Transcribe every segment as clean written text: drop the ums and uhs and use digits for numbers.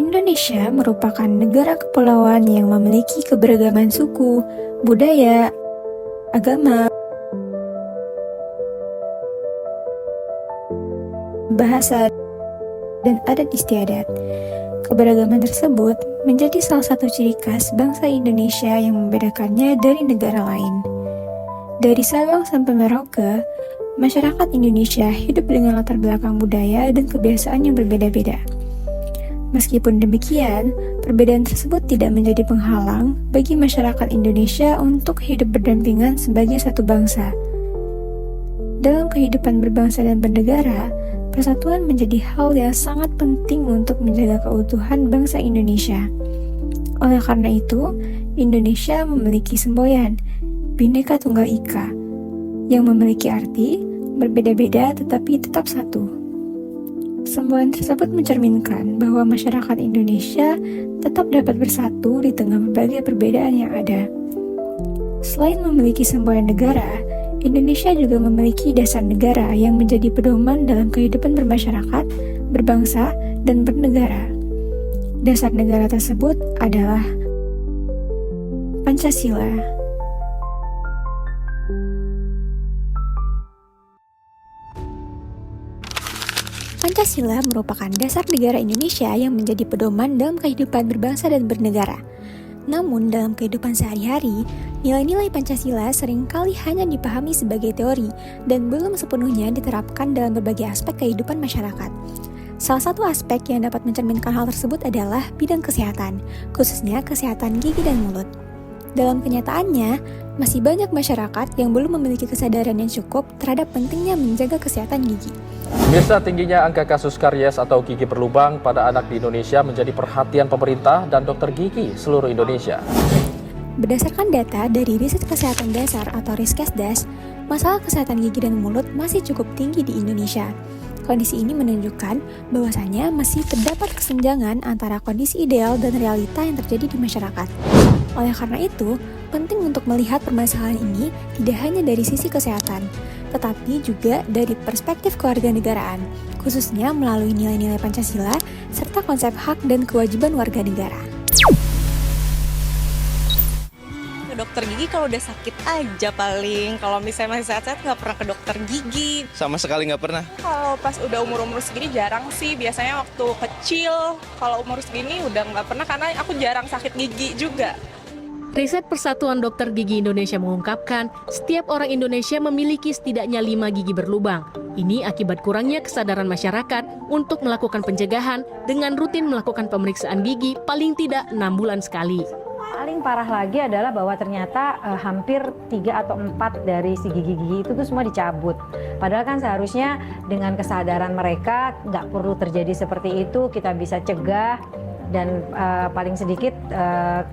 Indonesia merupakan negara kepulauan yang memiliki keberagaman suku, budaya, agama, bahasa, dan adat istiadat. Keberagaman tersebut menjadi salah satu ciri khas bangsa Indonesia yang membedakannya dari negara lain. Dari Sabang sampai Merauke, masyarakat Indonesia hidup dengan latar belakang budaya dan kebiasaan yang berbeda-beda. Meskipun demikian, perbedaan tersebut tidak menjadi penghalang bagi masyarakat Indonesia untuk hidup berdampingan sebagai satu bangsa. Dalam kehidupan berbangsa dan bernegara, persatuan menjadi hal yang sangat penting untuk menjaga keutuhan bangsa Indonesia. Oleh karena itu, Indonesia memiliki semboyan Bhinneka Tunggal Ika yang memiliki arti berbeda-beda tetapi tetap satu. Semboyan tersebut mencerminkan bahwa masyarakat Indonesia tetap dapat bersatu di tengah berbagai perbedaan yang ada. Selain memiliki semboyan negara, Indonesia juga memiliki dasar negara yang menjadi pedoman dalam kehidupan bermasyarakat, berbangsa, dan bernegara. Dasar negara tersebut adalah Pancasila. Pancasila merupakan dasar negara Indonesia yang menjadi pedoman dalam kehidupan berbangsa dan bernegara. Namun, dalam kehidupan sehari-hari, nilai-nilai Pancasila seringkali hanya dipahami sebagai teori dan belum sepenuhnya diterapkan dalam berbagai aspek kehidupan masyarakat. Salah satu aspek yang dapat mencerminkan hal tersebut adalah bidang kesehatan, khususnya kesehatan gigi dan mulut. Dalam kenyataannya, masih banyak masyarakat yang belum memiliki kesadaran yang cukup terhadap pentingnya menjaga kesehatan gigi. Pemirsa, tingginya angka kasus karies atau gigi berlubang pada anak di Indonesia menjadi perhatian pemerintah dan dokter gigi seluruh Indonesia. Berdasarkan data dari Riset Kesehatan Dasar atau Riskesdas, masalah kesehatan gigi dan mulut masih cukup tinggi di Indonesia. Kondisi ini menunjukkan bahwasannya masih terdapat kesenjangan antara kondisi ideal dan realita yang terjadi di masyarakat. Oleh karena itu, penting untuk melihat permasalahan ini tidak hanya dari sisi kesehatan, tetapi juga dari perspektif kewarganegaraan, khususnya melalui nilai-nilai Pancasila serta konsep hak dan kewajiban warga negara. Ke dokter gigi kalau udah sakit aja paling. Kalau misalnya masih sehat-sehat nggak pernah ke dokter gigi. Sama sekali nggak pernah. Kalau pas udah umur-umur segini jarang sih. Biasanya waktu kecil, kalau umur segini udah nggak pernah karena aku jarang sakit gigi juga. Riset Persatuan Dokter Gigi Indonesia mengungkapkan, setiap orang Indonesia memiliki setidaknya 5 gigi berlubang. Ini akibat kurangnya kesadaran masyarakat untuk melakukan pencegahan dengan rutin melakukan pemeriksaan gigi paling tidak 6 bulan sekali. Paling parah lagi adalah bahwa ternyata hampir 3 atau 4 dari si gigi-gigi itu tuh semua dicabut. Padahal kan seharusnya dengan kesadaran mereka nggak perlu terjadi seperti itu, kita bisa cegah. Dan paling sedikit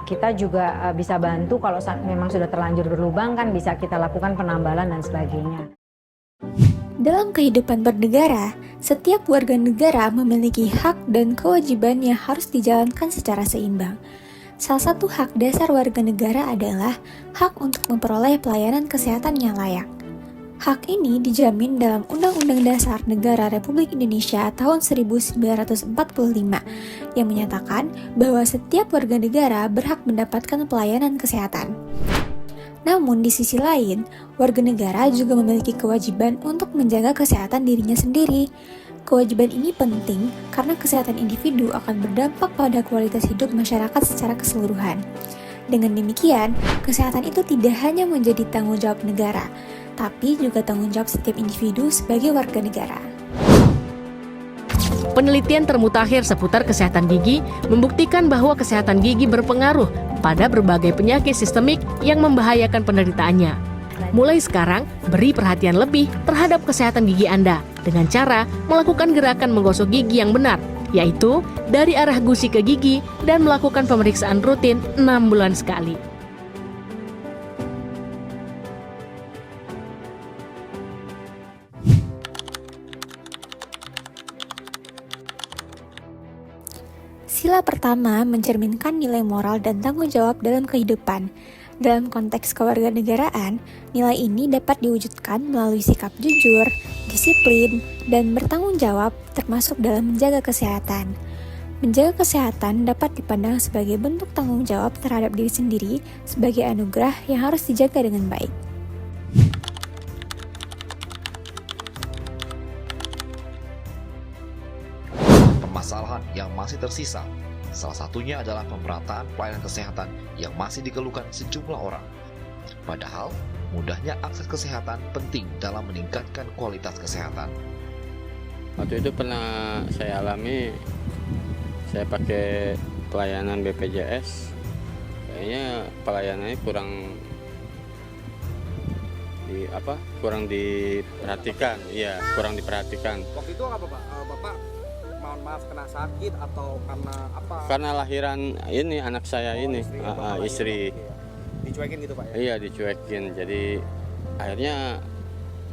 kita juga bisa bantu kalau memang sudah terlanjur berlubang kan bisa kita lakukan penambalan dan sebagainya. Dalam kehidupan bernegara, setiap warga negara memiliki hak dan kewajiban yang harus dijalankan secara seimbang. Salah satu hak dasar warga negara adalah hak untuk memperoleh pelayanan kesehatan yang layak. Hak ini dijamin dalam Undang-Undang Dasar Negara Republik Indonesia tahun 1945 yang menyatakan bahwa setiap warga negara berhak mendapatkan pelayanan kesehatan. Namun di sisi lain, warga negara juga memiliki kewajiban untuk menjaga kesehatan dirinya sendiri. Kewajiban ini penting karena kesehatan individu akan berdampak pada kualitas hidup masyarakat secara keseluruhan. Dengan demikian, kesehatan itu tidak hanya menjadi tanggung jawab negara, tapi juga tanggung jawab setiap individu sebagai warga negara. Penelitian termutakhir seputar kesehatan gigi membuktikan bahwa kesehatan gigi berpengaruh pada berbagai penyakit sistemik yang membahayakan penderitaannya. Mulai sekarang, beri perhatian lebih terhadap kesehatan gigi Anda dengan cara melakukan gerakan menggosok gigi yang benar, yaitu dari arah gusi ke gigi dan melakukan pemeriksaan rutin 6 bulan sekali. Sila pertama mencerminkan nilai moral dan tanggung jawab dalam kehidupan. Dalam konteks kewarganegaraan, nilai ini dapat diwujudkan melalui sikap jujur, disiplin, dan bertanggung jawab termasuk dalam menjaga kesehatan. Menjaga kesehatan dapat dipandang sebagai bentuk tanggung jawab terhadap diri sendiri sebagai anugerah yang harus dijaga dengan baik. Permasalahan yang masih tersisa, salah satunya adalah pemerataan pelayanan kesehatan yang masih dikeluhkan sejumlah orang. Padahal, mudahnya akses kesehatan penting dalam meningkatkan kualitas kesehatan. Waktu itu pernah saya alami, saya pakai pelayanan BPJS, kayaknya pelayanannya kurang diperhatikan, kurang diperhatikan. Waktu itu apa Pak? Bapak mohon maaf kena sakit atau karena apa? Karena lahiran ini anak saya ini, istri. Dicuekin gitu Pak ya? Iya dicuekin, jadi akhirnya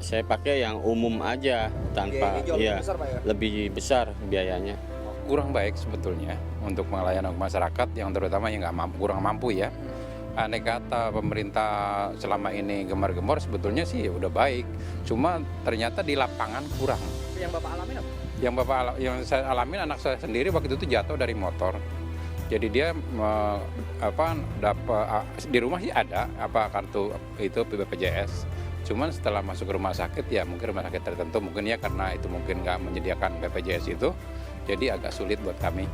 saya pakai yang umum aja tanpa lebih besar, Pak, ya? Lebih besar biayanya. Kurang baik sebetulnya untuk melayani masyarakat yang terutama yang kurang mampu ya. Andai kata pemerintah selama ini gemar-gemor sebetulnya sih udah baik, cuma ternyata di lapangan kurang. Yang Bapak alamin apa? Yang saya alamin anak saya sendiri waktu itu jatuh dari motor. Jadi dia di rumah sih ada kartu itu BPJS. Cuman setelah masuk ke rumah sakit ya mungkin rumah sakit tertentu mungkin ya karena itu mungkin nggak menyediakan BPJS itu, jadi agak sulit buat kami.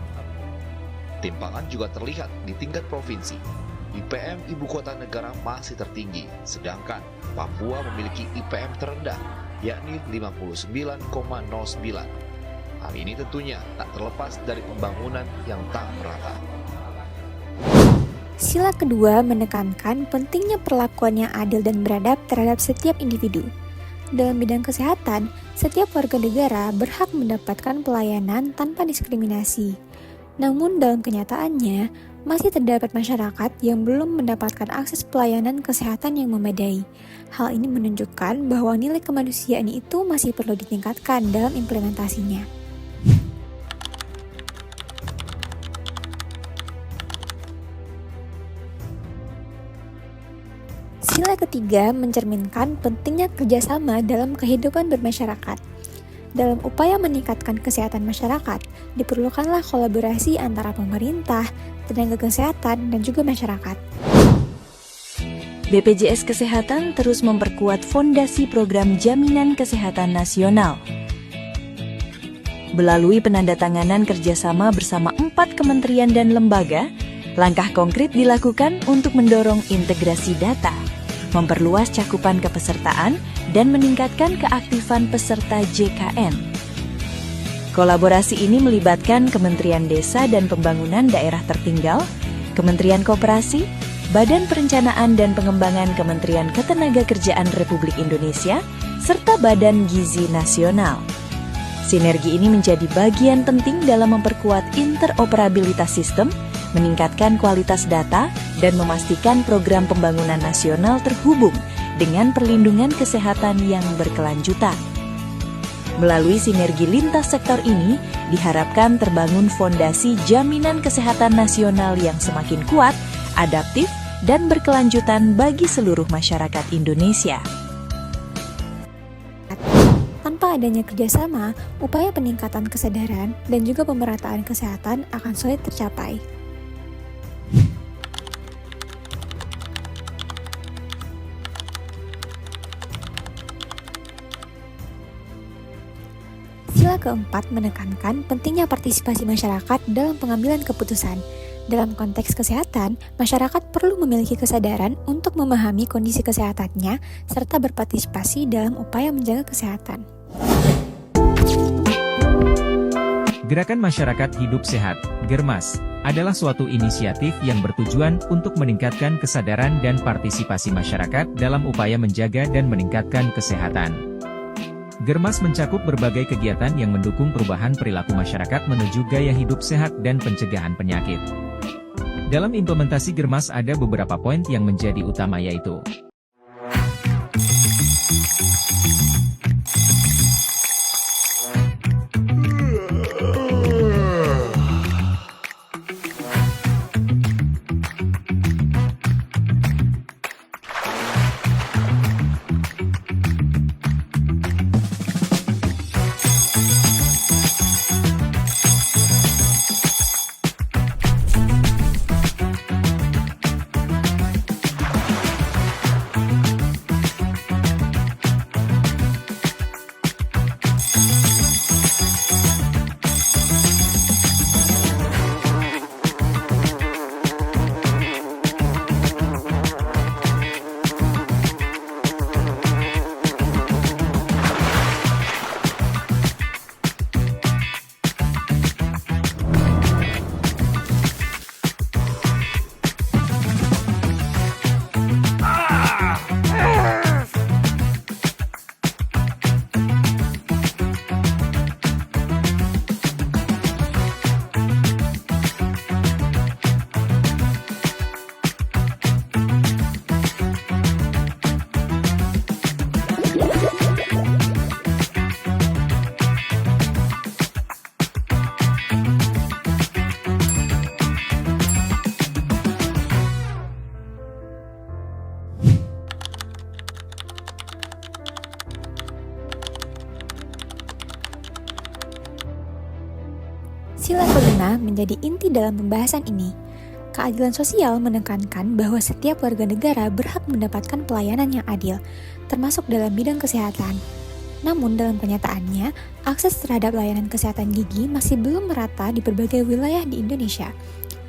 Timpangan juga terlihat di tingkat provinsi. IPM Ibu Kota Negara masih tertinggi, sedangkan Papua memiliki IPM terendah, yakni 59,09. Hal ini tentunya tak terlepas dari pembangunan yang tak merata. Sila kedua menekankan pentingnya perlakuan yang adil dan beradab terhadap setiap individu. Dalam bidang kesehatan, setiap warga negara berhak mendapatkan pelayanan tanpa diskriminasi. Namun dalam kenyataannya, masih terdapat masyarakat yang belum mendapatkan akses pelayanan kesehatan yang memadai. Hal ini menunjukkan bahwa nilai kemanusiaan itu masih perlu ditingkatkan dalam implementasinya. Sila ketiga mencerminkan pentingnya kerjasama dalam kehidupan bermasyarakat. Dalam upaya meningkatkan kesehatan masyarakat, diperlukanlah kolaborasi antara pemerintah, tenaga kesehatan, dan juga masyarakat. BPJS Kesehatan terus memperkuat fondasi program Jaminan Kesehatan Nasional. Melalui penandatanganan kerjasama bersama 4 kementerian dan lembaga, langkah konkret dilakukan untuk mendorong integrasi data, memperluas cakupan kepesertaan, dan meningkatkan keaktifan peserta JKN. Kolaborasi ini melibatkan Kementerian Desa dan Pembangunan Daerah Tertinggal, Kementerian Koperasi, Badan Perencanaan dan Pengembangan Kementerian Ketenagakerjaan Republik Indonesia, serta Badan Gizi Nasional. Sinergi ini menjadi bagian penting dalam memperkuat interoperabilitas sistem, meningkatkan kualitas data, dan memastikan program pembangunan nasional terhubung dengan perlindungan kesehatan yang berkelanjutan. Melalui sinergi lintas sektor ini, diharapkan terbangun fondasi jaminan kesehatan nasional yang semakin kuat, adaptif, dan berkelanjutan bagi seluruh masyarakat Indonesia. Tanpa adanya kerjasama, upaya peningkatan kesadaran dan juga pemerataan kesehatan akan sulit tercapai. Sila keempat menekankan pentingnya partisipasi masyarakat dalam pengambilan keputusan. Dalam konteks kesehatan, masyarakat perlu memiliki kesadaran untuk memahami kondisi kesehatannya serta berpartisipasi dalam upaya menjaga kesehatan. Gerakan Masyarakat Hidup Sehat, Germas, adalah suatu inisiatif yang bertujuan untuk meningkatkan kesadaran dan partisipasi masyarakat dalam upaya menjaga dan meningkatkan kesehatan. Germas mencakup berbagai kegiatan yang mendukung perubahan perilaku masyarakat menuju gaya hidup sehat dan pencegahan penyakit. Dalam implementasi Germas ada beberapa poin yang menjadi utama yaitu Pancasila pernah menjadi inti dalam pembahasan ini. Keadilan sosial menekankan bahwa setiap warga negara berhak mendapatkan pelayanan yang adil, termasuk dalam bidang kesehatan. Namun dalam kenyataannya, akses terhadap layanan kesehatan gigi masih belum merata di berbagai wilayah di Indonesia.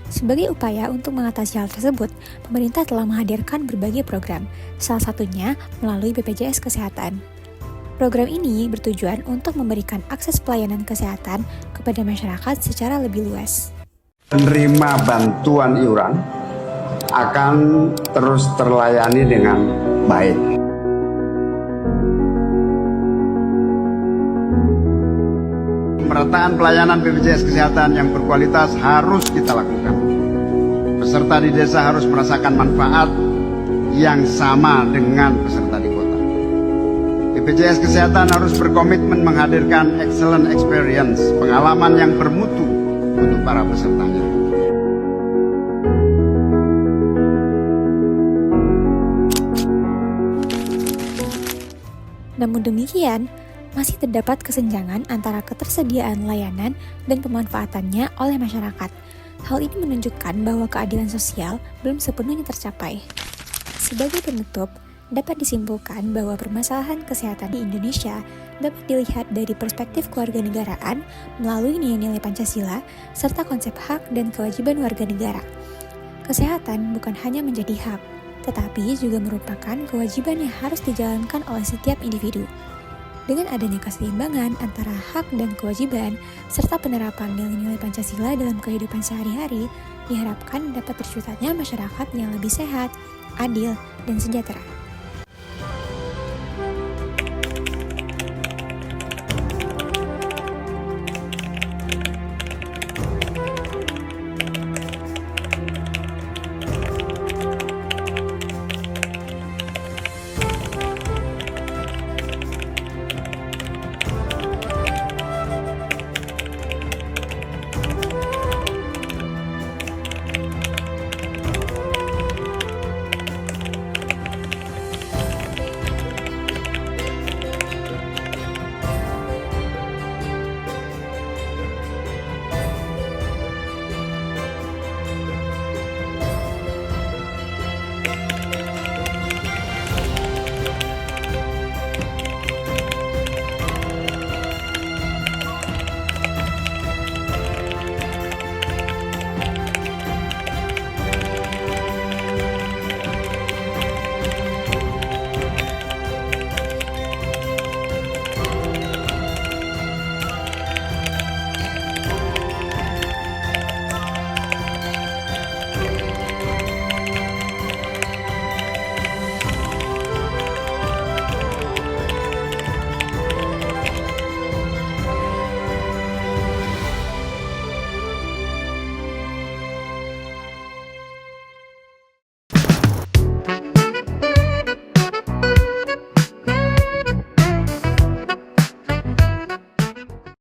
Sebagai upaya untuk mengatasi hal tersebut, pemerintah telah menghadirkan berbagai program, salah satunya melalui BPJS Kesehatan. Program ini bertujuan untuk memberikan akses pelayanan kesehatan kepada masyarakat secara lebih luas. Penerima bantuan iuran akan terus terlayani dengan baik. Pemerataan pelayanan BPJS Kesehatan yang berkualitas harus kita lakukan. Peserta di desa harus merasakan manfaat yang sama dengan peserta di kota. BPJS Kesehatan harus berkomitmen menghadirkan excellent experience, pengalaman yang bermutu untuk para pesertanya. Namun demikian, masih terdapat kesenjangan antara ketersediaan layanan dan pemanfaatannya oleh masyarakat. Hal ini menunjukkan bahwa keadilan sosial belum sepenuhnya tercapai. Sebagai penutup, dapat disimpulkan bahwa permasalahan kesehatan di Indonesia dapat dilihat dari perspektif kewarganegaraan melalui nilai-nilai Pancasila serta konsep hak dan kewajiban warga negara. Kesehatan bukan hanya menjadi hak, tetapi juga merupakan kewajiban yang harus dijalankan oleh setiap individu. Dengan adanya keseimbangan antara hak dan kewajiban, serta penerapan nilai-nilai Pancasila dalam kehidupan sehari-hari, diharapkan dapat terciptanya masyarakat yang lebih sehat, adil, dan sejahtera.